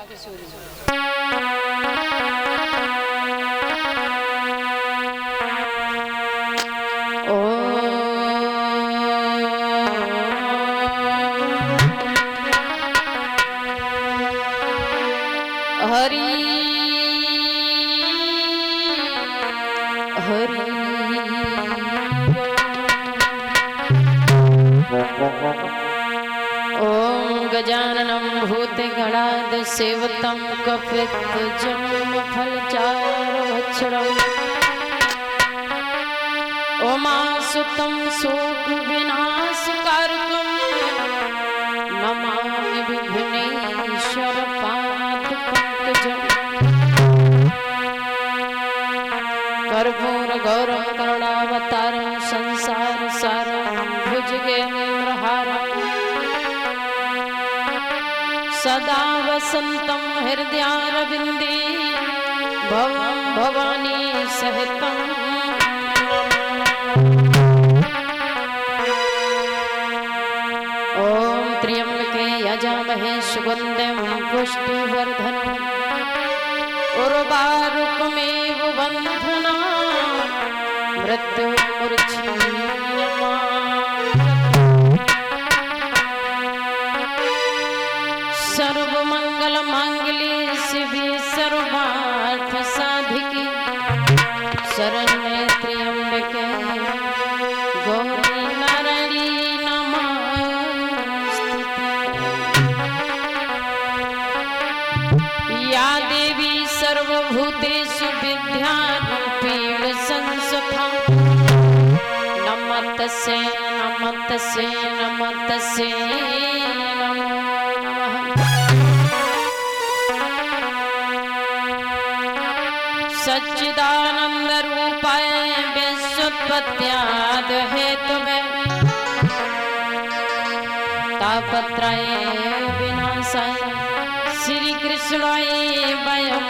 हरि हरि ओम गजाननं भूतगणाधिसेवितं कपित्तजन्मफलचारुभक्षणम् उमासुतं शोकविनाशकारकं नमामि विघ्नेश्वरपादपङ्कजम् कर्पूरगौरं करुणावतारं संसारसारं भुजगेन्द्रहारं सदा वसन्तं हृदयारविन्दे भवं भवानी सहितं ॐ त्र्यम्बके यजामहे सुगन्धिं पुष्टिवर्धनम् उर्वारुकमेव बन्धना मृत्युर्मुर्च्छियमामृतम् सर्वमङ्गलमाङ्गल्ये शिवे सर्वार्थसाधिके शरण्ये त्र्यम्बके गौरी नारायणी नमोस्तुते। या देवी सर्वभूतेषु विद्यारूपेण संस्था नमस्तस्यै नमस्तस्यै नमस्तस्यै नमो नमः। सच्चिदानन्दरूपाय विश्वोत्पत्त्यादिहेतवे तापत्रय विनाशाय श्री कृष्णाय वयं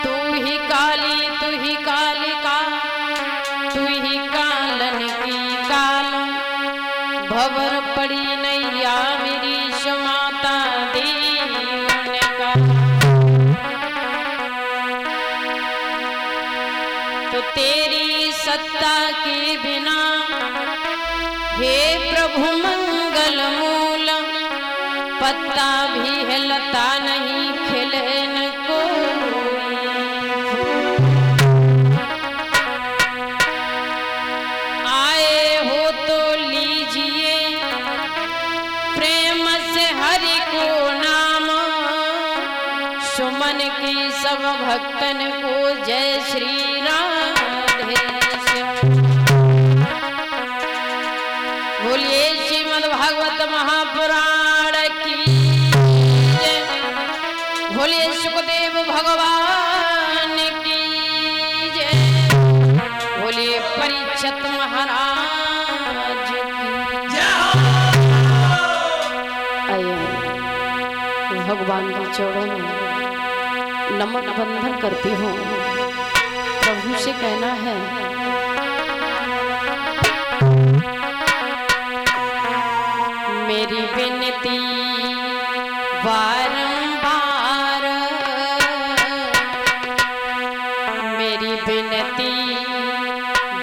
तू ही काली तू ही कालिका तू ही कालन की काल भवर पड़ी नैया मेरी माता दीन का। तो तेरी सत्ता के बिना हे प्रभु मंगल मूल पत्ता भी हिलता नहीं खिले न कोई। आए हो तो लीजिए प्रेम से हरि को नाम सुमन की सब भक्तन को जय श्री राधे श्याम। बोलिए श्रीमद्भागवत महापुराण की जय। बोलिए सुखदेव भगवान की जय। बोलिए परीक्षित महाराज की जय। भगवान के चरणों में नमन बंधन करती हूँ। प्रभु से कहना है मेरी विनती बारंबार मेरी विनती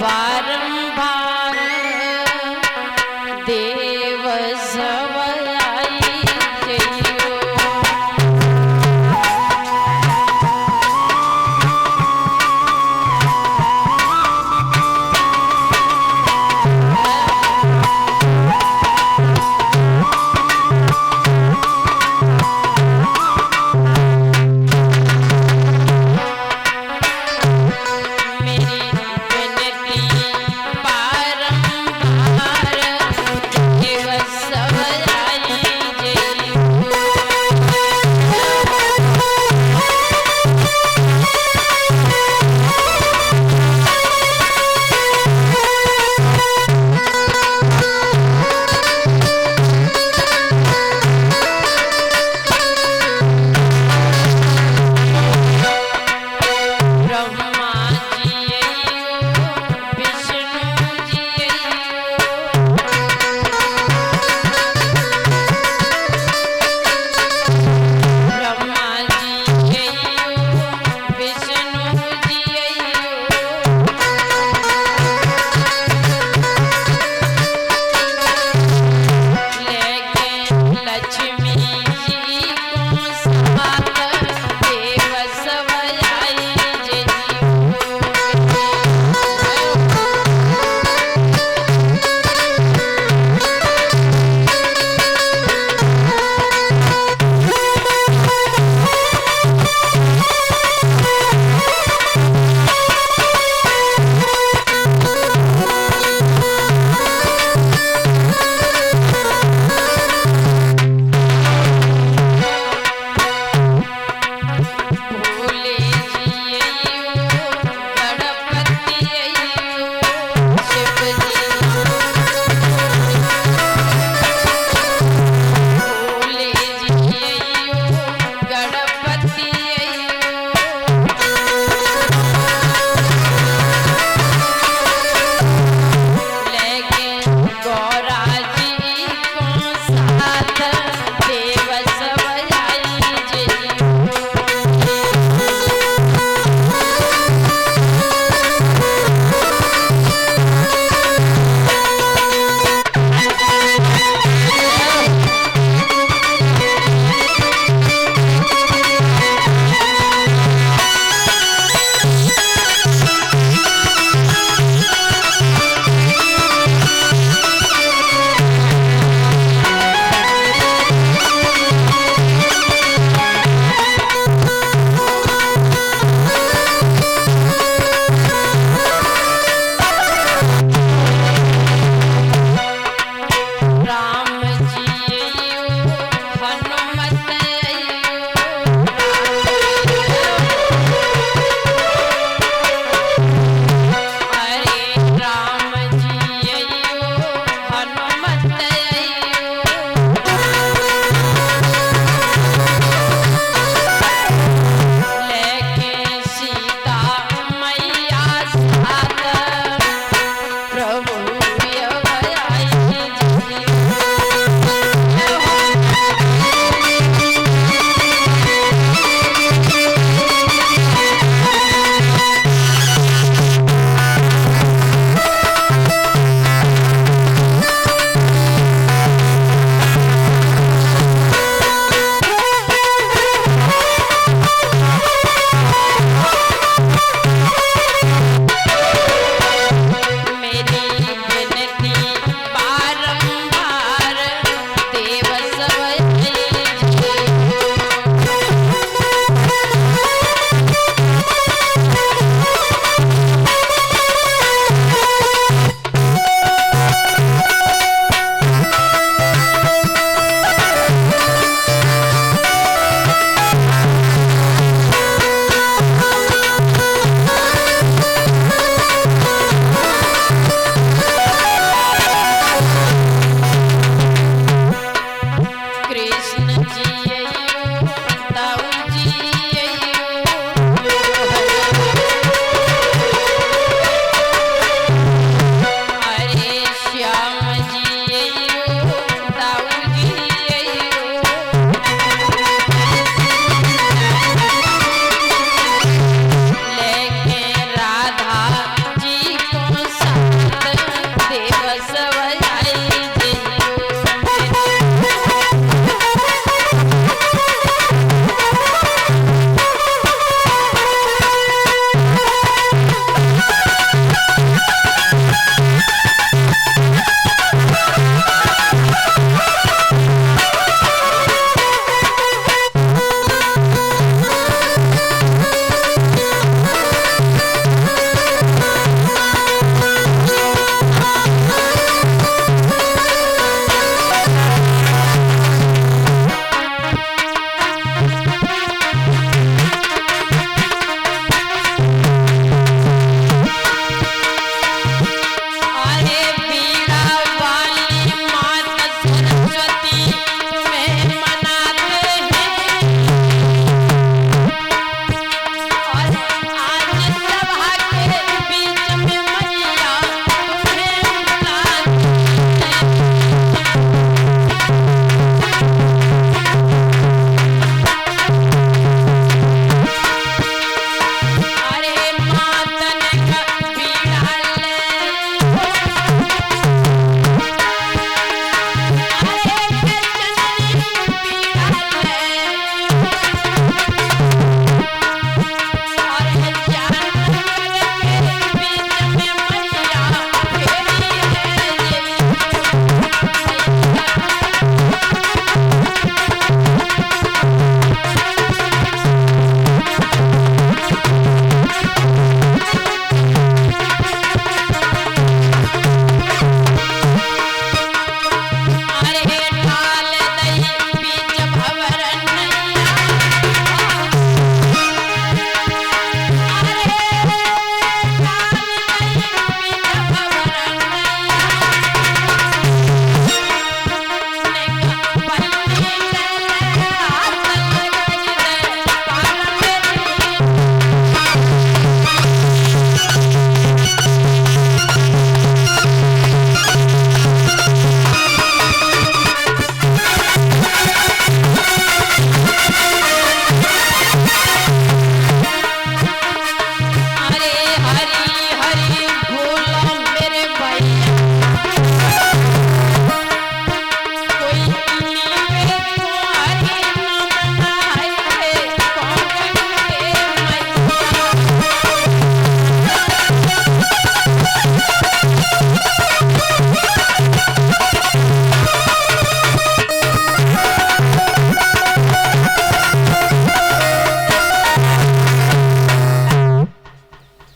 बारंबार देव सवलाई जइयो।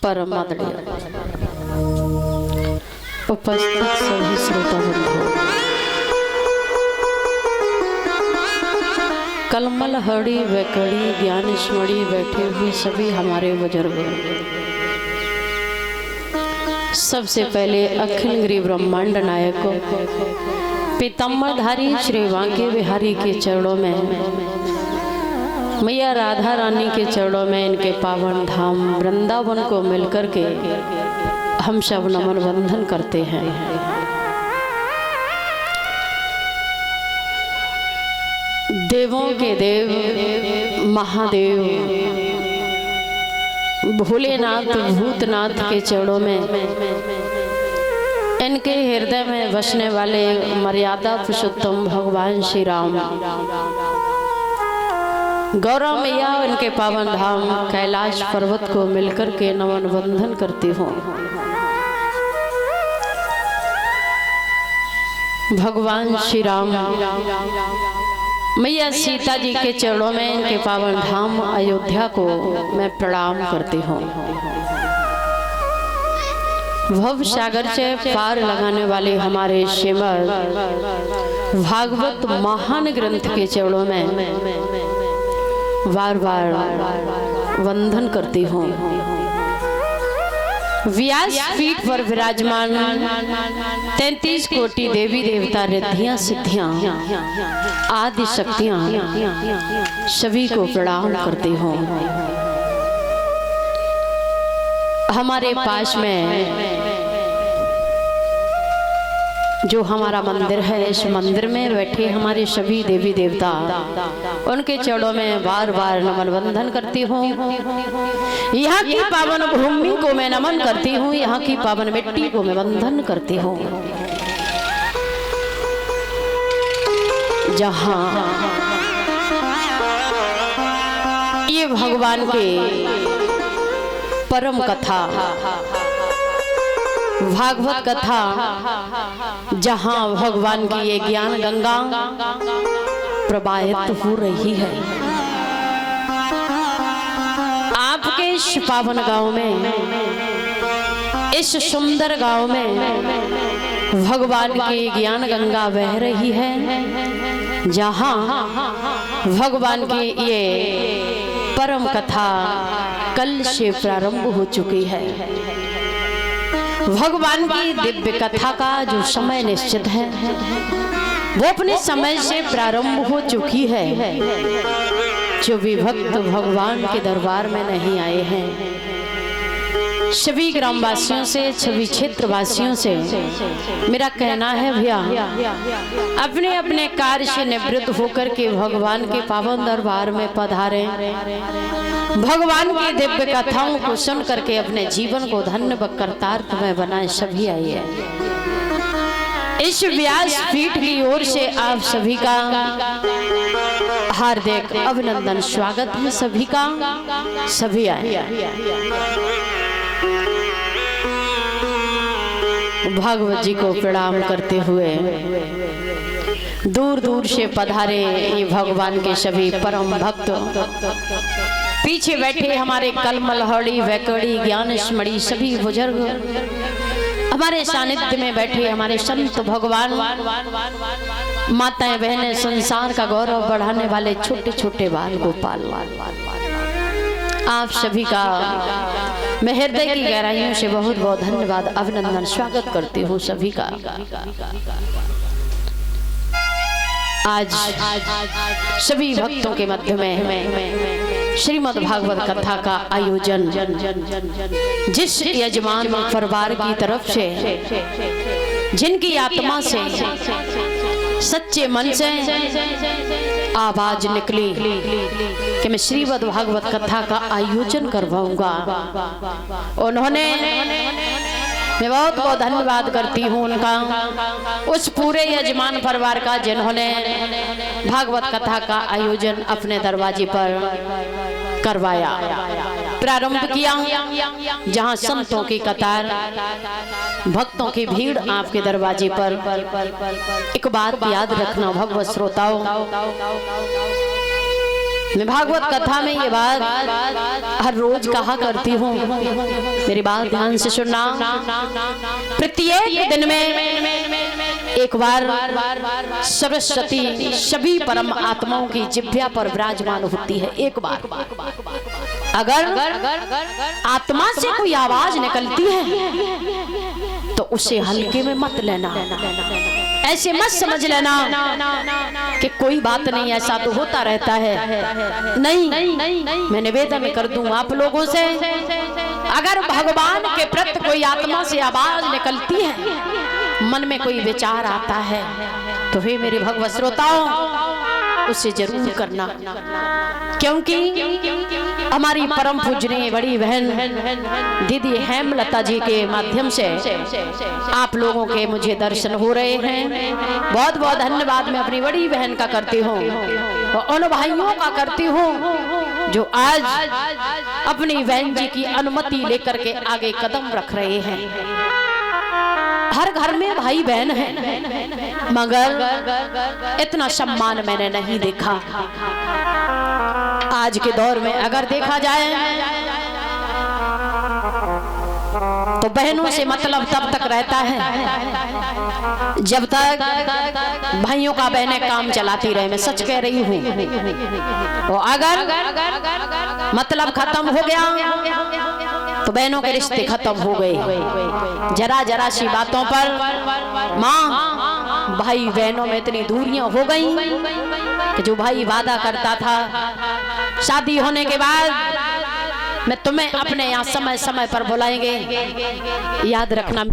परम आदरणीय उपस्थित सभी श्रोता बंधु, कलमल हड़ी वैकड़ी ज्ञान स्मड़ी बैठे हुए सभी हमारे बुजुर्ग, सबसे पहले अखिल गिरि ब्रह्मांड नायक पीताम्बरधारी श्री बांके बिहारी के चरणों में, मैया राधा रानी के चरणों में, इनके पावन धाम वृंदावन को मिलकर के हम सब नमन वंदन करते हैं। देवों के देव महादेव भोलेनाथ भूतनाथ के चरणों में, इनके हृदय में बसने वाले मर्यादा पुरुषोत्तम भगवान श्री राम, गौरव मैया, इनके पावन धाम कैलाश पर्वत को मिलकर के नमन वंदन करती हूँ। भगवान श्री राम मैया सीता जी के चरणों में, इनके पावन धाम अयोध्या को मैं प्रणाम करती हूँ। भव सागर से पार लगाने वाले हमारे श्रीमद् भागवत महान ग्रंथ के चरणों में बार बार वंदन करती हूँ। व्यास पीठ पर विराजमान 33 कोटि देवी देवता रिद्धियां सिद्धियां आदि शक्तियां सभी को प्रणाम करती हूँ। हमारे पास में जो हमारा मंदिर है, इस मंदिर में बैठे हमारे सभी देवी देवता, उनके चरणों में बार बार नमन वंदन करती हूँ। यहाँ की पावन भूमि को मैं नमन करती हूँ, यहाँ की पावन मिट्टी को मैं वंदन करती हूँ। जहां ये भगवान के परम कथा भागवत कथा, जहां भगवान की ये ज्ञान गंगा प्रवाहित हो रही है। आपके इस पावन गांव में, इस सुंदर गांव में भगवान की ज्ञान गंगा बह रही है, जहां भगवान की ये परम कथा कल से प्रारंभ हो चुकी है। भगवान की दिव्य कथा का जो समय निश्चित है वो अपने समय से प्रारंभ हो चुकी है। जो भी भक्त भगवान के दरबार में नहीं आए हैं, सभी ग्रामवासियों से, सभी क्षेत्रवासियों से मेरा कहना है, भैया अपने अपने कार्य से निवृत्त होकर के भगवान के पावन दरबार में पधारें। भगवान की दिव्य कथाओं को सुन करके अपने जीवन को धन्य व कृतार्थ में बनाए। सभी आइए। इस व्यास पीठ की ओर से आप सभी का हार्दिक अभिनंदन, स्वागत है सभी का। सभी आए। भागवत जी को प्रणाम करते हुए दूर दूर से पधारे ये भगवान के सभी परम भक्त, पीछे बैठे हमारे कलमल हड़ी वैकड़ी ज्ञान स्मृति सभी बुजुर्ग, हमारे सानिध्य में बैठे हमारे संत भगवान, माताएं बहनें, संसार का गौरव बढ़ाने वाले छोटे छोटे बाल गोपाल, आप सभी का मैं हृदय की गहराइयों से बहुत बहुत धन्यवाद, अभिनंदन, स्वागत करती हूँ सभी का। आज सभी भक्तों के मध्य में श्रीमद् भागवत कथा का आयोजन जिस यजमान परिवार की तरफ से, जिनकी आत्मा से, सच्चे मन से आवाज निकली कि मैं श्रीमद् भागवत कथा का आयोजन करवाऊंगा, उन्होंने, मैं बहुत बहुत धन्यवाद करती हूँ उनका, उस पूरे यजमान परिवार का जिन्होंने भागवत कथा का आयोजन अपने दरवाजे पर करवाया, प्रारंभ किया, जहाँ संतों की कतार, भक्तों की भीड़ आपके दरवाजे पर। एक बात याद रखना भगवत श्रोताओं, मैं भागवत कथा में ये बात हर रोज कहा करती हूँ, मेरी बात ध्यान से सुनना। प्रत्येक दिन में एक बार सरस्वती सभी परम आत्माओं की जिह्वा पर विराजमान होती है। एक बार अगर आत्मा से कोई आवाज निकलती है तो उसे हल्के में मत लेना, ऐसे मत समझ लेना कि कोई बात नहीं, ऐसा तो होता रहता है। नहीं, मैं निवेदन कर दूं आप लोगों से, अगर भगवान के प्रति कोई आत्मा से आवाज निकलती है, मन में कोई विचार आता है, तो हे मेरे भगवत श्रोताओं उसे जरूर करना, क्योंकि हमारी परम पूजनीय बड़ी बहन दीदी हेमलता जी के माध्यम से आप लोगों के मुझे दर्शन हो रहे हैं। बहुत बहुत धन्यवाद मैं अपनी बड़ी बहन का करती हूँ और उन भाइयों का करती हूँ जो आज अपनी बहन जी की अनुमति लेकर के आगे कदम रख रहे हैं। हर घर में भाई बहन है, मगर इतना सम्मान मैंने नहीं देखा। आज के दौर में अगर देखा जाए तो बहनों से मतलब तब तक रहता है जब तक भाइयों का बहनें काम चलाती रहे। मैं सच कह रही हूँ, तो अगर मतलब खत्म हो गया तो बहनों के रिश्ते खत्म हो गए। जरा जरा सी बातों पर माँ भाई बहनों में इतनी दूरियां हो गई कि जो भाई वादा करता था शादी होने के बाद मैं तुम्हें अपने यहाँ समय समय पर बुलाएंगे, याद रखना।